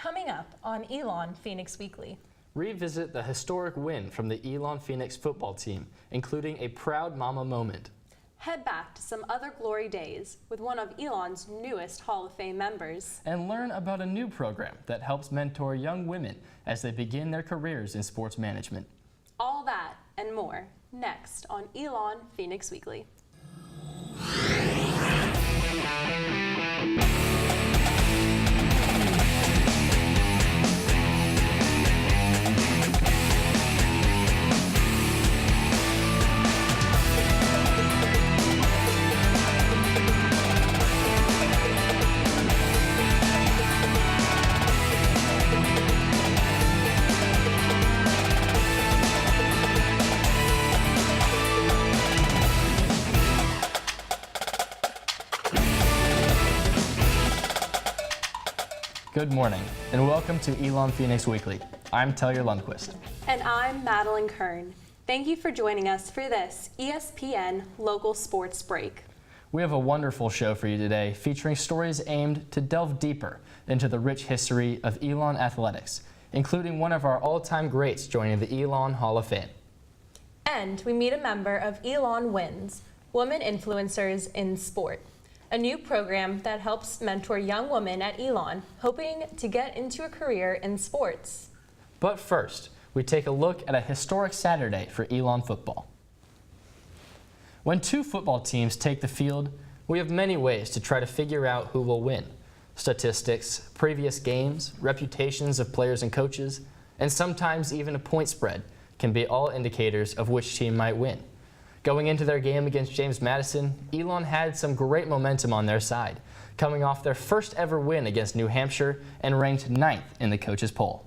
Coming up on Elon Phoenix Weekly. Revisit the historic win from the Elon Phoenix football team, including a proud mama moment. Head back to some other glory days with one of Elon's newest Hall of Fame members. And learn about a new program that helps mentor young women as they begin their careers in sports management. All that and more next on Elon Phoenix Weekly. Good morning, and welcome to Elon Phoenix Weekly. I'm Taylor Lundquist. And I'm Madeline Kern. Thank you for joining us for this ESPN Local Sports Break. We have a wonderful show for you today, featuring stories aimed to delve deeper into the rich history of Elon athletics, including one of our all-time greats joining the Elon Hall of Fame. And we meet a member of Elon Wins, Women Influencers in Sport, a new program that helps mentor young women at Elon, hoping to get into a career in sports. But first, we take a look at a historic Saturday for Elon football. When two football teams take the field, we have many ways to try to figure out who will win. Statistics, previous games, reputations of players and coaches, and sometimes even a point spread can be all indicators of which team might win. Going into their game against James Madison, Elon had some great momentum on their side, coming off their first ever win against New Hampshire and ranked 9th in the coaches' poll.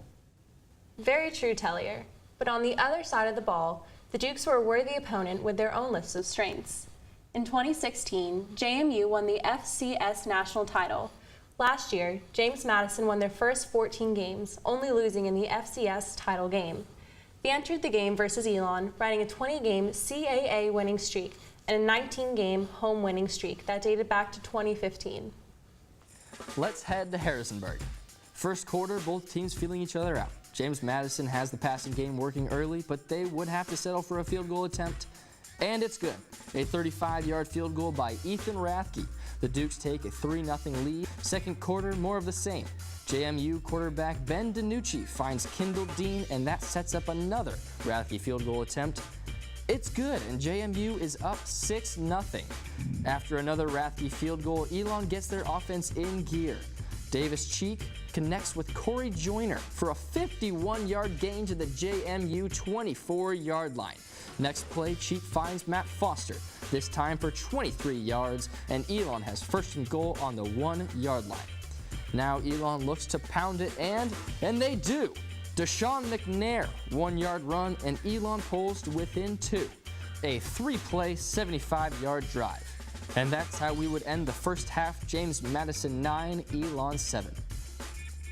Very true, Tellier. But on the other side of the ball, the Dukes were a worthy opponent with their own list of strengths. In 2016, JMU won the FCS national title. Last year, James Madison won their first 14 games, only losing in the FCS title game. They entered the game versus Elon, riding a 20-game CAA winning streak and a 19-game home winning streak that dated back to 2015. Let's head to Harrisonburg. First quarter, both teams feeling each other out. James Madison has the passing game working early, but they would have to settle for a field goal attempt. And it's good. A 35-yard field goal by Ethan Rathke. The Dukes take a 3-0 lead. Second quarter, more of the same. JMU quarterback Ben DiNucci finds Kendall Dean, and that sets up another Rathke field goal attempt. It's good, and JMU is up 6-0. After another Rathke field goal, Elon gets their offense in gear. Davis Cheek connects with Corey Joyner for a 51-yard gain to the JMU 24-yard line. Next play, Cheek finds Matt Foster, this time for 23 yards, and Elon has first and goal on the 1-yard line. Now Elon looks to pound it, and they do. Deshaun McNair, 1-yard run, and Elon pulls to within 2. A 3-play, 75-yard drive. And that's how we would end the first half. James Madison 9, Elon 7.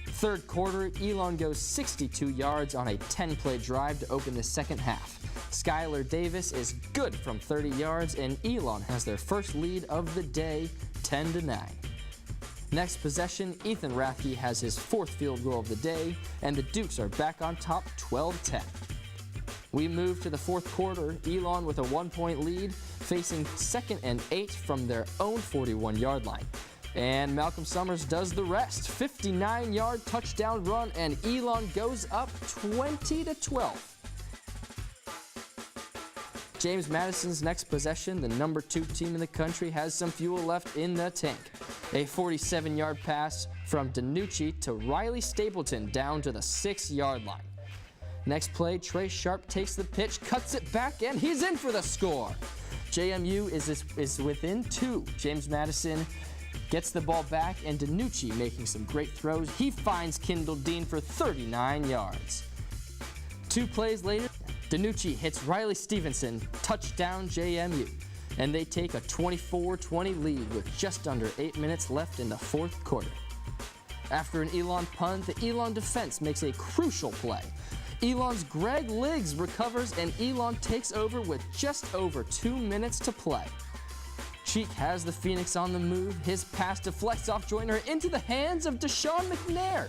Third quarter, Elon goes 62 yards on a 10-play drive to open the second half. Skylar Davis is good from 30 yards, and Elon has their first lead of the day, 10-9. Next possession, Ethan Rathke has his fourth field goal of the day, and the Dukes are back on top 12-10. We move to the fourth quarter, Elon with a 1-point lead, facing 2nd and 8 from their own 41-yard line. And Malcolm Summers does the rest. 59-yard touchdown run, and Elon goes up 20-12. James Madison's next possession, the number 2 team in the country, has some fuel left in the tank. A 47-yard pass from DiNucci to Riley Stapleton down to the 6-yard line. Next play, Trey Sharp takes the pitch, cuts it back, and he's in for the score. JMU is within 2. James Madison gets the ball back, and DiNucci making some great throws. He finds Kendall Dean for 39 yards. 2 plays later, DiNucci hits Riley Stevenson, touchdown JMU, and they take a 24-20 lead with just under 8 minutes left in the fourth quarter. After an Elon punt, the Elon defense makes a crucial play. Elon's Greg Liggs recovers, and Elon takes over with just over 2 minutes to play. Cheek has the Phoenix on the move. His pass deflects off Joyner into the hands of Deshaun McNair.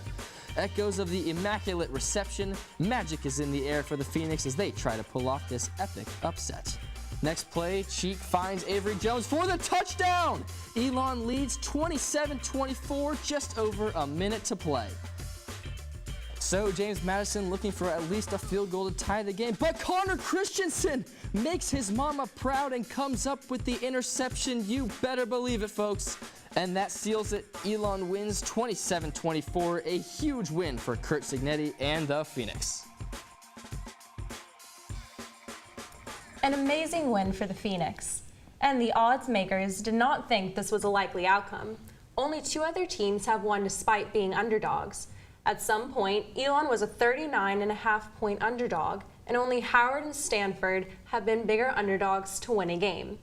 Echoes of the immaculate reception. Magic is in the air for the Phoenix as they try to pull off this epic upset. Next play, Cheek finds Avery Jones for the touchdown! Elon leads 27-24, just over a minute to play. So James Madison looking for at least a field goal to tie the game, but Connor Christiansen makes his mama proud and comes up with the interception. You better believe it, folks. And that seals it. Elon wins 27-24, a huge win for Kurt Signetti and the Phoenix. An amazing win for the Phoenix. And the odds makers did not think this was a likely outcome. Only 2 other teams have won despite being underdogs. At some point, Elon was a 39.5-point underdog, and only Howard and Stanford have been bigger underdogs to win a game.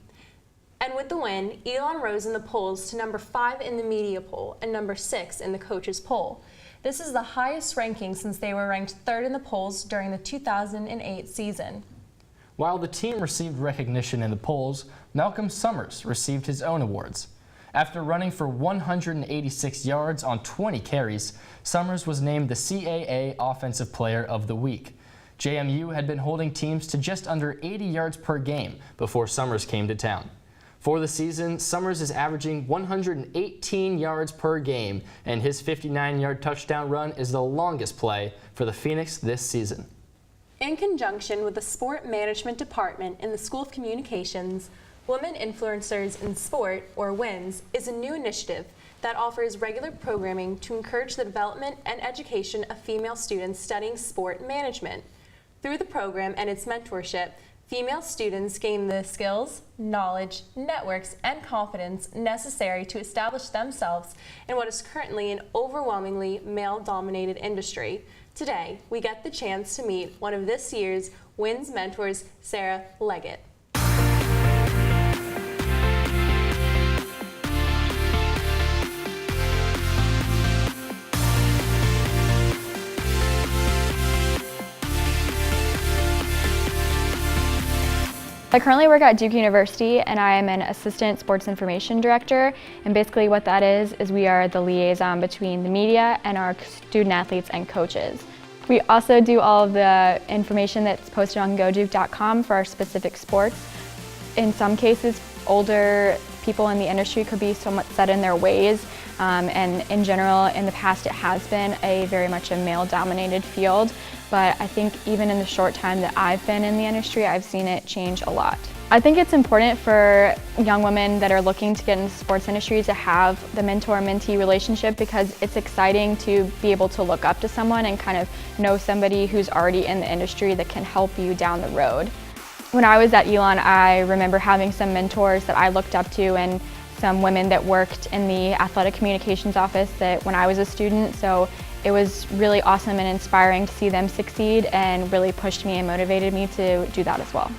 And with the win, Elon rose in the polls to number 5 in the media poll and number 6 in the coaches poll. This is the highest ranking since they were ranked 3rd in the polls during the 2008 season. While the team received recognition in the polls, Malcolm Summers received his own awards. After running for 186 yards on 20 carries, Summers was named the CAA Offensive Player of the Week. JMU had been holding teams to just under 80 yards per game before Summers came to town. For the season, Summers is averaging 118 yards per game, and his 59-yard touchdown run is the longest play for the Phoenix this season. In conjunction with the Sport Management Department in the School of Communications, Women Influencers in Sport, or WINS, is a new initiative that offers regular programming to encourage the development and education of female students studying sport management. Through the program and its mentorship, female students gain the skills, knowledge, networks, and confidence necessary to establish themselves in what is currently an overwhelmingly male-dominated industry. Today, we get the chance to meet one of this year's WINS mentors, Sarah Leggett. I currently work at Duke University and I am an assistant sports information director, and basically what that is we are the liaison between the media and our student athletes and coaches. We also do all of the information that's posted on goduke.com for our specific sports. In some cases, older people in the industry could be somewhat set in their ways, and in general, in the past it has been very much a male-dominated field. But I think even in the short time that I've been in the industry, I've seen it change a lot. I think it's important for young women that are looking to get into the sports industry to have the mentor-mentee relationship, because it's exciting to be able to look up to someone and kind of know somebody who's already in the industry that can help you down the road. When I was at Elon, I remember having some mentors that I looked up to and some women that worked in the athletic communications office that when I was a student. So it was really awesome and inspiring to see them succeed, and really pushed me and motivated me to do that as well.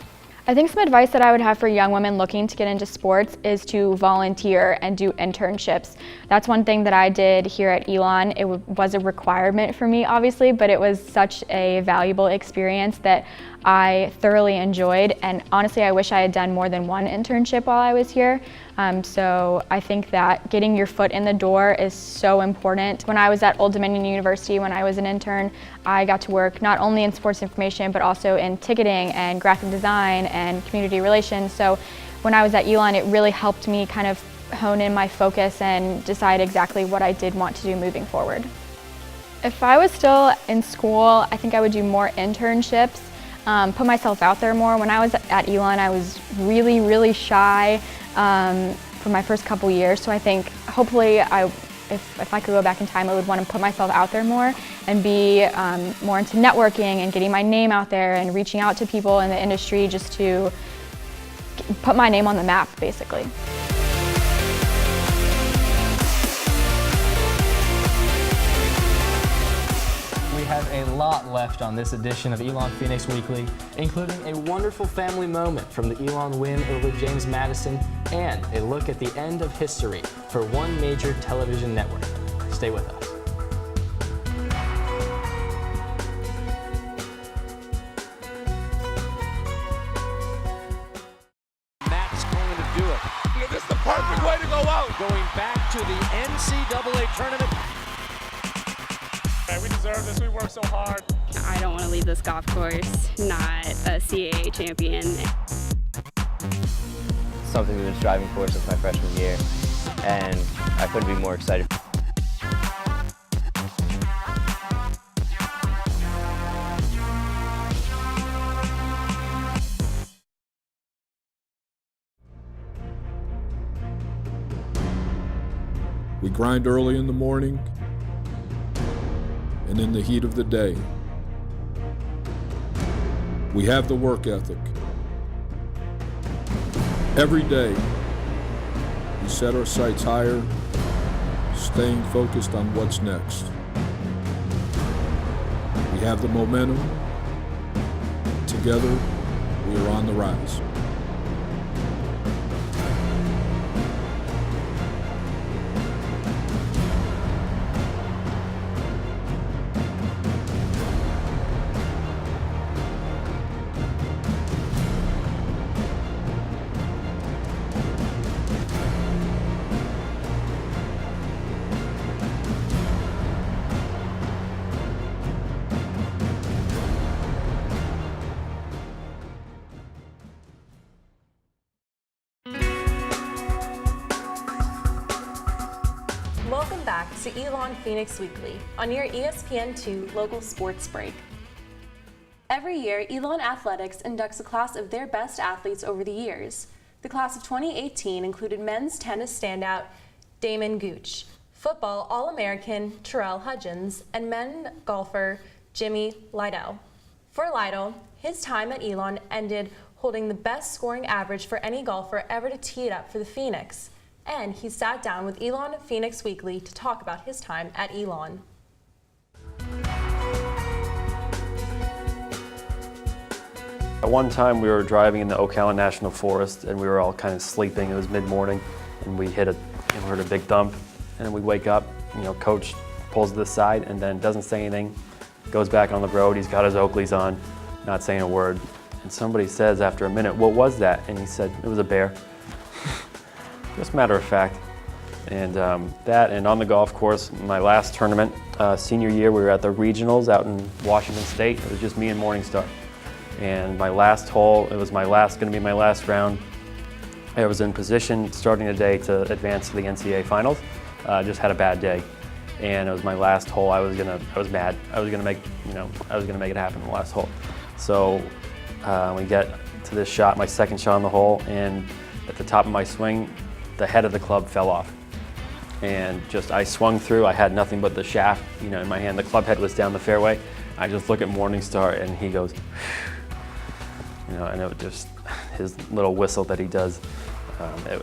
I think some advice that I would have for young women looking to get into sports is to volunteer and do internships. That's one thing that I did here at Elon. It was a requirement for me, obviously, but it was such a valuable experience that I thoroughly enjoyed, and honestly I wish I had done more than one internship while I was here. So I think that getting your foot in the door is so important. When I was at Old Dominion University, when I was an intern, I got to work not only in sports information but also in ticketing and graphic design and community relations. So when I was at Elon, it really helped me kind of hone in my focus and decide exactly what I did want to do moving forward. If I was still in school, I think I would do more internships, put myself out there more. When I was at Elon, I was really shy for my first couple years. So I think hopefully if I could go back in time, I would want to put myself out there more and be more into networking and getting my name out there and reaching out to people in the industry just to put my name on the map, basically. We have a lot left on this edition of Elon Phoenix Weekly, including a wonderful family moment from the Elon win over James Madison and a look at the end of history for one major television network. Stay with us. Matt's going to do it. This is the perfect way to go out. Going back to the NCAA tournament. Hey, we deserve this. We work so hard. I don't want to leave this golf course not a CAA champion. Something we've been striving for since my freshman year, and I couldn't be more excited. We grind early in the morning and in the heat of the day. We have the work ethic. Every day, we set our sights higher, staying focused on what's next. We have the momentum. Together, we are on the rise. Welcome back to Elon Phoenix Weekly on your ESPN2 local sports break. Every year, Elon Athletics inducts a class of their best athletes over the years. The class of 2018 included men's tennis standout Damon Gooch, football All-American Terrell Hudgens, and men golfer Jimmy Lytle. For Lytle, his time at Elon ended holding the best scoring average for any golfer ever to tee it up for the Phoenix. And he sat down with Elon Phoenix Weekly to talk about his time at Elon. At one time we were driving in the Ocala National Forest and we were all kind of sleeping. It was mid-morning and we heard a big thump, and then we wake up, coach pulls to the side and then doesn't say anything, goes back on the road. He's got his Oakleys on, not saying a word. And somebody says after a minute, "What was that?" And he said, "It was a bear." Just matter of fact. And that, and on the golf course, my last tournament, senior year, we were at the regionals out in Washington State. It was just me and Morningstar. And my last hole, it was going to be my last round. I was in position starting the day to advance to the NCAA finals. Just had a bad day. And it was my last hole. I was mad. I was gonna make it happen in the last hole. So we get to this shot, my second shot on the hole, and at the top of my swing, the head of the club fell off. And I swung through, I had nothing but the shaft, in my hand. The club head was down the fairway. I just look at Morningstar and he goes, and it was just his little whistle that he does,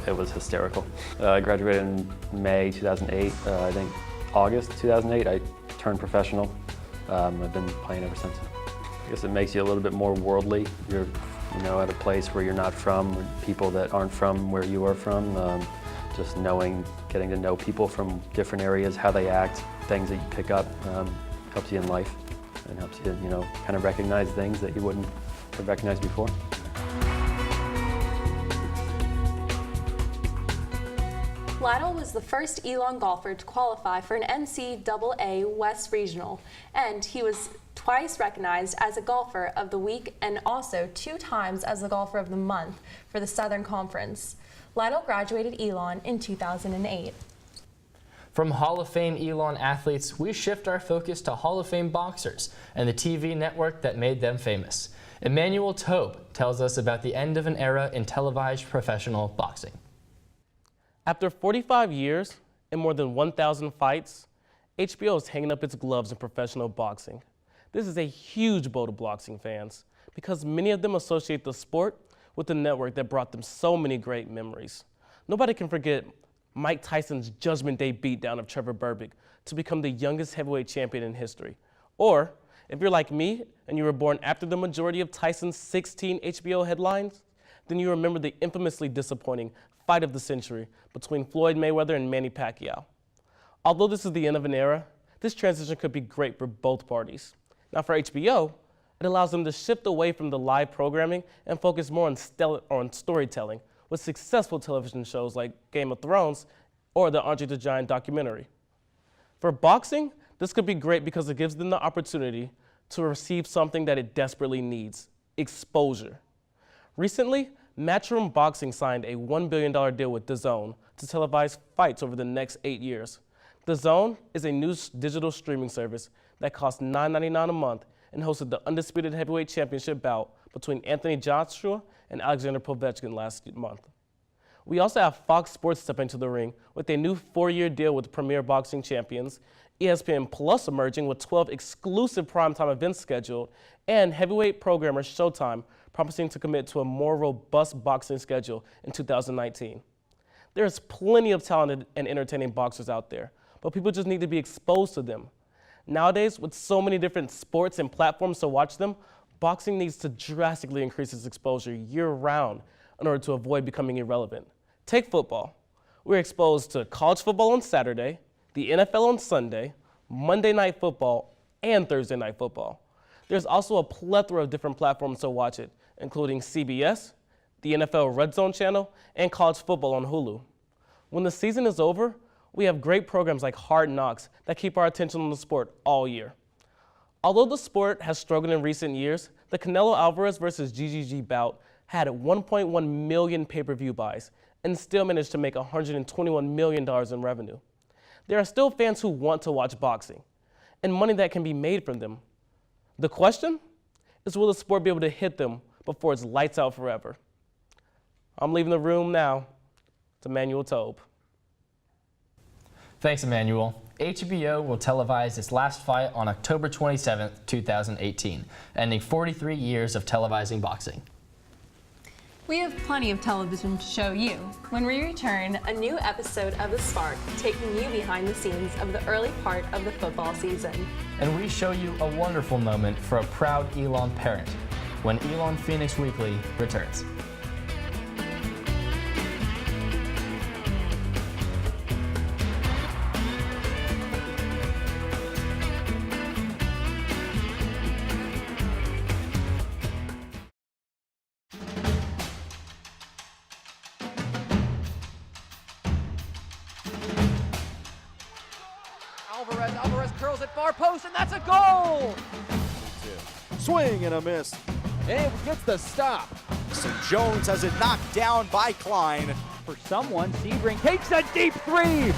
it was hysterical. I graduated in May 2008, I think August 2008, I turned professional. I've been playing ever since. I guess it makes you a little bit more worldly. You're at a place where you're not from, people that aren't from where you are from. Just getting to know people from different areas, how they act, things that you pick up, helps you in life and helps you, kind of recognize things that you wouldn't have recognized before. Lytle was the first Elon golfer to qualify for an NCAA West Regional, and he was twice recognized as a golfer of the week and also 2 times as the golfer of the month for the Southern Conference. Lytle graduated Elon in 2008. From Hall of Fame Elon athletes, we shift our focus to Hall of Fame boxers and the TV network that made them famous. Emmanuel Taube tells us about the end of an era in televised professional boxing. After 45 years and more than 1,000 fights, HBO is hanging up its gloves in professional boxing. This is a huge blow to boxing fans because many of them associate the sport with the network that brought them so many great memories. Nobody can forget Mike Tyson's Judgment Day beatdown of Trevor Berbick to become the youngest heavyweight champion in history. Or, if you're like me and you were born after the majority of Tyson's 16 HBO headlines, then you remember the infamously disappointing fight of the century between Floyd Mayweather and Manny Pacquiao. Although this is the end of an era, this transition could be great for both parties. Now for HBO, it allows them to shift away from the live programming and focus more on storytelling with successful television shows like Game of Thrones or the Andre the Giant documentary. For boxing, This could be great because it gives them the opportunity to receive something that it desperately needs: exposure. Recently, Matchroom Boxing signed a $1 billion deal with DAZN to televise fights over the next 8 years. DAZN is a new digital streaming service that costs $9.99 a month and hosted the undisputed heavyweight championship bout between Anthony Joshua and Alexander Povetkin last month. We also have Fox Sports step into the ring with a new 4-year deal with Premier Boxing Champions, ESPN Plus emerging with 12 exclusive primetime events scheduled, and heavyweight programmer Showtime promising to commit to a more robust boxing schedule in 2019. There's plenty of talented and entertaining boxers out there, but people just need to be exposed to them. Nowadays, with so many different sports and platforms to watch them, boxing needs to drastically increase its exposure year-round in order to avoid becoming irrelevant. Take football. We're exposed to college football on Saturday, the NFL on Sunday, Monday Night Football, and Thursday Night Football. There's also a plethora of different platforms to watch it, including CBS, the NFL Red Zone channel, and college football on Hulu. When the season is over, we have great programs like Hard Knocks that keep our attention on the sport all year. Although the sport has struggled in recent years, the Canelo Alvarez versus GGG bout had 1.1 million pay-per-view buys and still managed to make $121 million in revenue. There are still fans who want to watch boxing and money that can be made from them. The question is, will the sport be able to hit them before it's lights out forever? I'm leaving the room now to Emmanuel Tobe. Thanks, Emmanuel. HBO will televise its last fight on October 27, 2018, ending 43 years of televising boxing. We have plenty of television to show you. When we return, a new episode of The Spark, taking you behind the scenes of the early part of the football season. And we show you a wonderful moment for a proud Elon parent when Elon Phoenix Weekly returns. Alvarez curls it far post, and that's a goal! Swing and a miss. And gets the stop. So Jones has it knocked down by Klein. For someone, Sebring takes a deep three!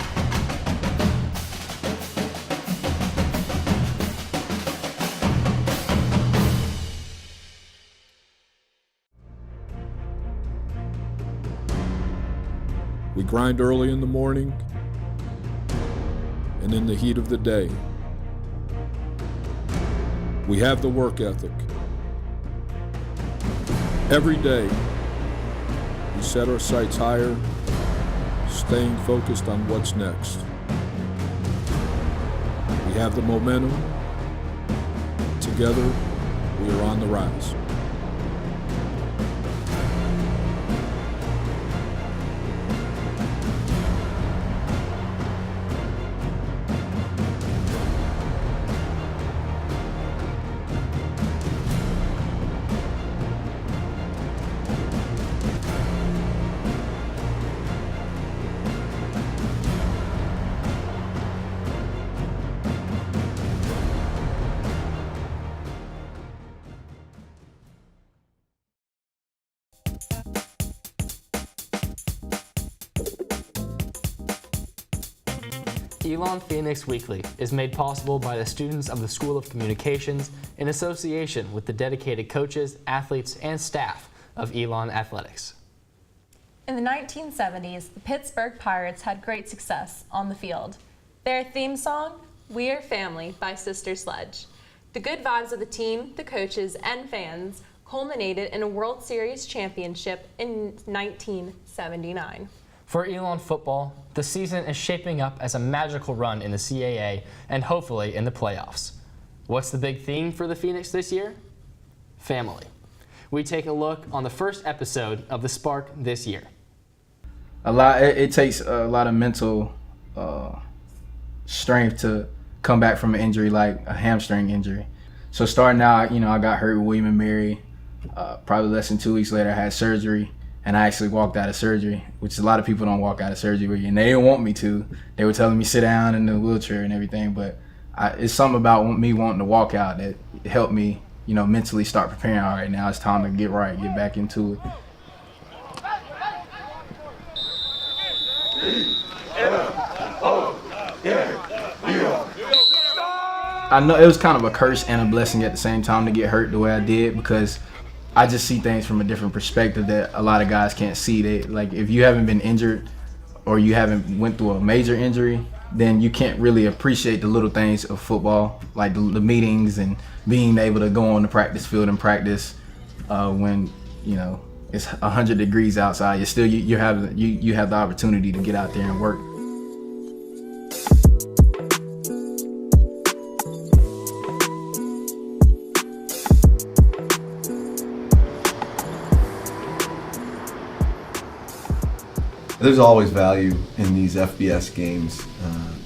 We grind early in the morning and in the heat of the day. We have the work ethic. Every day, we set our sights higher, staying focused on what's next. We have the momentum. Together, we are on the rise. Elon Phoenix Weekly is made possible by the students of the School of Communications in association with the dedicated coaches, athletes, and staff of Elon Athletics. In the 1970s, the Pittsburgh Pirates had great success on the field. Their theme song, "We Are Family" by Sister Sledge. The good vibes of the team, the coaches, and fans culminated in a World Series championship in 1979. For Elon football, the season is shaping up as a magical run in the CAA and hopefully in the playoffs. What's the big theme for the Phoenix this year? Family. We take a look on the first episode of The Spark this year. It takes a lot of mental strength to come back from an injury like a hamstring injury. So starting out, I got hurt with William & Mary. Probably less than 2 weeks later, I had surgery. And I actually walked out of surgery, which a lot of people don't walk out of surgery with you. And they didn't want me to. They were telling me sit down in the wheelchair and everything. But it's something about me wanting to walk out that helped me, mentally start preparing. All right, now it's time to get right, get back into it. I know it was kind of a curse and a blessing at the same time to get hurt the way I did, because I just see things from a different perspective that a lot of guys can't see. Like, if you haven't been injured or you haven't went through a major injury, then you can't really appreciate the little things of football, like the meetings and being able to go on the practice field and practice when it's 100 degrees outside. You have the opportunity to get out there and work. There's always value in these FBS games.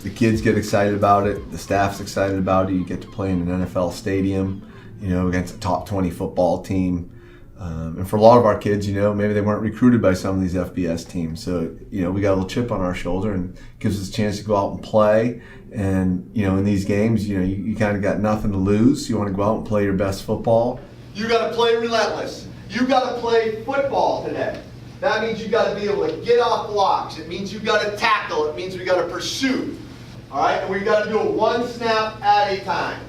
The kids get excited about it. The staff's excited about it. You get to play in an NFL stadium, against a top 20 football team. And for a lot of our kids, maybe they weren't recruited by some of these FBS teams. So, we got a little chip on our shoulder and gives us a chance to go out and play. And, in these games, you kind of got nothing to lose. You want to go out and play your best football. You got to play relentless. You got to play football today. That means you got to be able to get off blocks. It means you got to tackle. It means we got to pursue. All right, and we got to do it one snap at a time.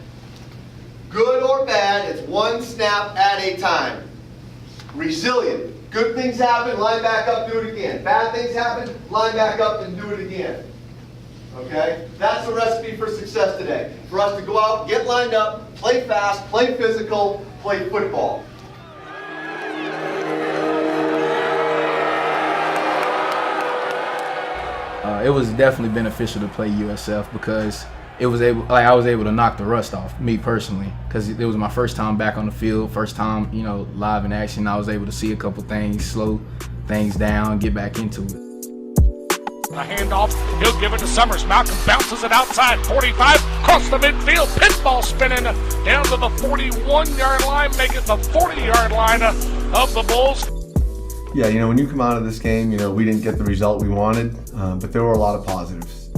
Good or bad, it's one snap at a time. Resilient. Good things happen, line back up, do it again. Bad things happen, line back up and do it again. Okay? That's the recipe for success today. For us to go out, get lined up, play fast, play physical, play football. It was definitely beneficial to play USF because I was able to knock the rust off, me personally, because it was my first time back on the field, first time, live in action. I was able to see a couple things, slow things down, get back into it. A handoff, he'll give it to Summers. Malcolm bounces it outside, 45, across the midfield, pinball spinning down to the 41-yard line, make it the 40-yard line of the Bulls. Yeah, when you come out of this game, we didn't get the result we wanted, but there were a lot of positives.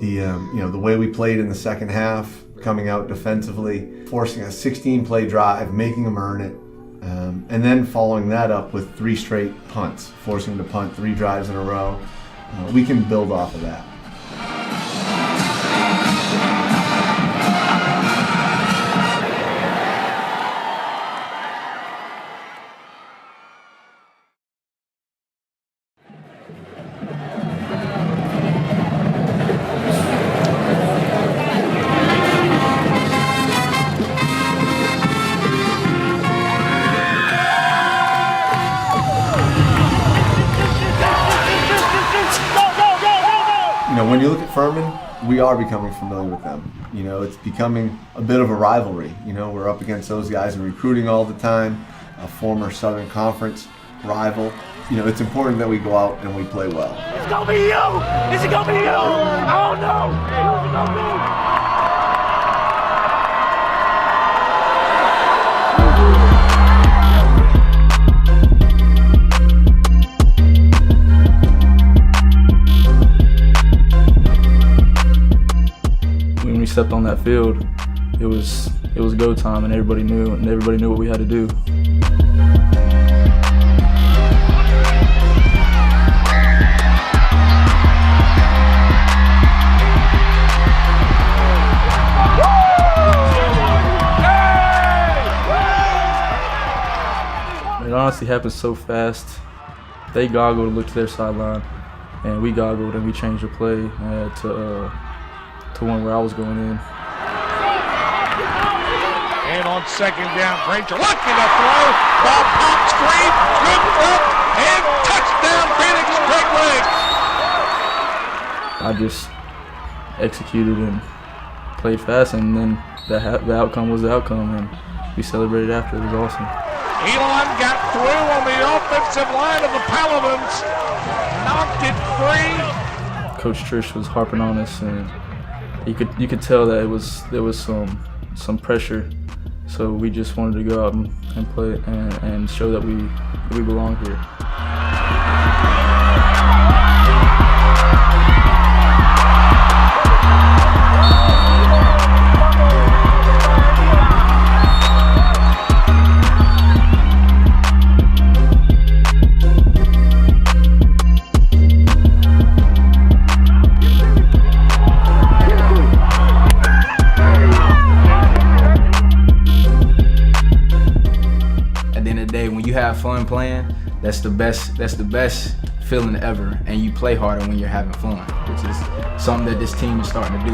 The way we played in the second half, coming out defensively, forcing a 16-play drive, making them earn it, and then following that up with 3 straight punts, forcing them to punt 3 drives in a row. We can build off of that. When you look at Furman, we are becoming familiar with them. It's becoming a bit of a rivalry. We're up against those guys in recruiting all the time, a former Southern Conference rival. It's important that we go out and we play well. It's gonna be you! Is it gonna be you? Oh no! Who's it gonna be? When we stepped on that field, it was go time, and everybody knew what we had to do. It honestly happened so fast. They goggled, looked to their sideline, and we goggled and we changed the play to one where I was going in. And on second down, Granger looking to throw. Ball pops free, scooped up, and touchdown Phoenix, straight leg. I just executed and played fast, and then the outcome was the outcome, and we celebrated after. It was awesome. Elon got through on the offensive line of the Paladins, knocked it free. Coach Trish was harping on us, and you could tell that there was some pressure. So we just wanted to go out and play and show that we belong here. fun playing, that's the best feeling ever. And you play harder when you're having fun, which is something that this team is starting to do.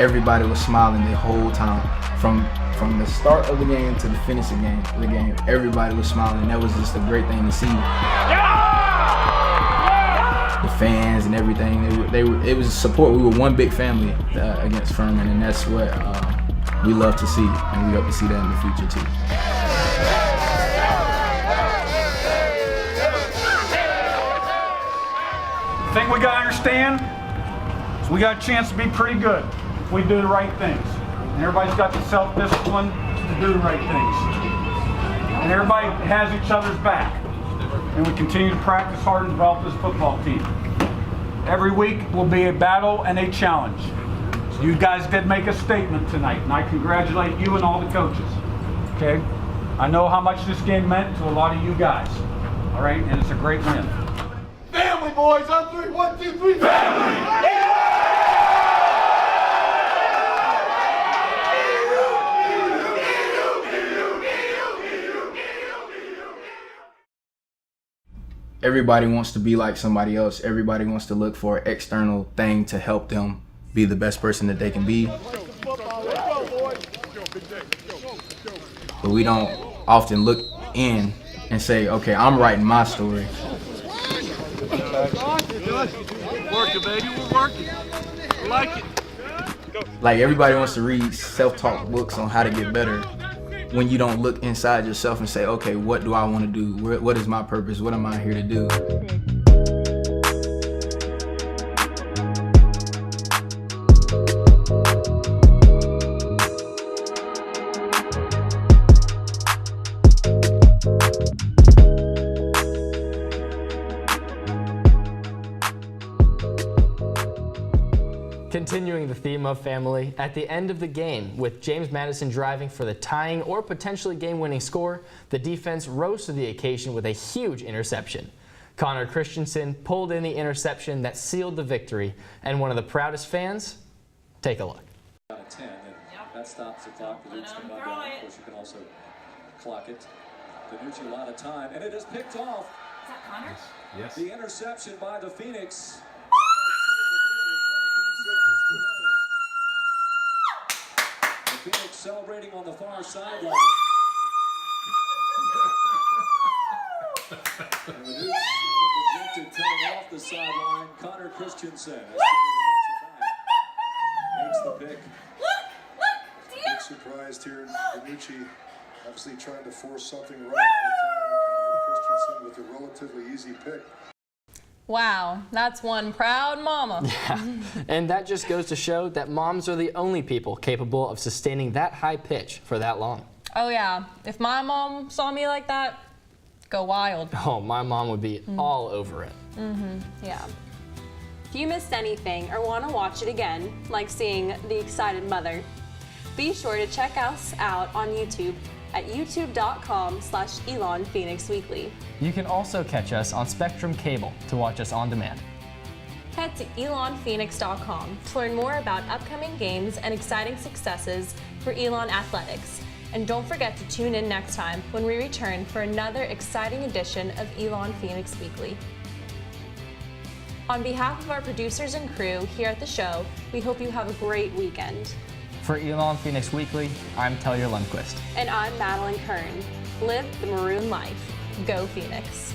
Everybody was smiling the whole time. From the start of the game to the finish of the game, everybody was smiling. That was just a great thing to see. The fans and everything, it was support. We were one big family against Furman, and that's what we love to see, and we hope to see that in the future too. The thing we gotta understand is we got a chance to be pretty good if we do the right things. And everybody's got the self-discipline to do the right things. And everybody has each other's back. And we continue to practice hard and develop this football team. Every week will be a battle and a challenge. So you guys did make a statement tonight, and I congratulate you and all the coaches. Okay? I know how much this game meant to a lot of you guys. All right? And it's a great win. Family, boys, on three. 1, 2, 3, family! Everybody wants to be like somebody else. Everybody wants to look for an external thing to help them be the best person that they can be. But we don't often look in and say, okay, I'm writing my story. We're working, baby. We're working. I like it. Like, everybody wants to read self-talk books on how to get better, when you don't look inside yourself and say, okay, what do I want to do? What is my purpose? What am I here to do? Continuing the theme of family, at the end of the game, with James Madison driving for the tying or potentially game-winning score, the defense rose to the occasion with a huge interception. Connor Christiansen pulled in the interception that sealed the victory, and one of the proudest fans, take a look. 10, and that stops the clock. The Dukes can run down. Of course, you can also clock it. Inductee a lot of time, and it is picked off. Is that Connor? Yes. The interception by the Phoenix. Phoenix celebrating on the far sideline. And the Dukes projected coming off the sideline. Connor Christiansen, makes the pick. Big surprised here. Inductee obviously trying to force something right at the time. Connor Christiansen with a relatively easy pick. Wow, that's one proud mama. Yeah, and that just goes to show that moms are the only people capable of sustaining that high pitch for that long. Oh yeah, if my mom saw me like that, go wild. Oh, my mom would be all over it. Yeah. If you missed anything or want to watch it again, like seeing the excited mother, be sure to check us out on YouTube at youtube.com/Elon Phoenix Weekly. You can also catch us on Spectrum Cable to watch us on demand. Head to elonphoenix.com to learn more about upcoming games and exciting successes for Elon Athletics. And don't forget to tune in next time when we return for another exciting edition of Elon Phoenix Weekly. On behalf of our producers and crew here at the show, we hope you have a great weekend. For Elon Phoenix Weekly, I'm Tellier Lundquist. And I'm Madeline Kern. Live the maroon life. Go Phoenix.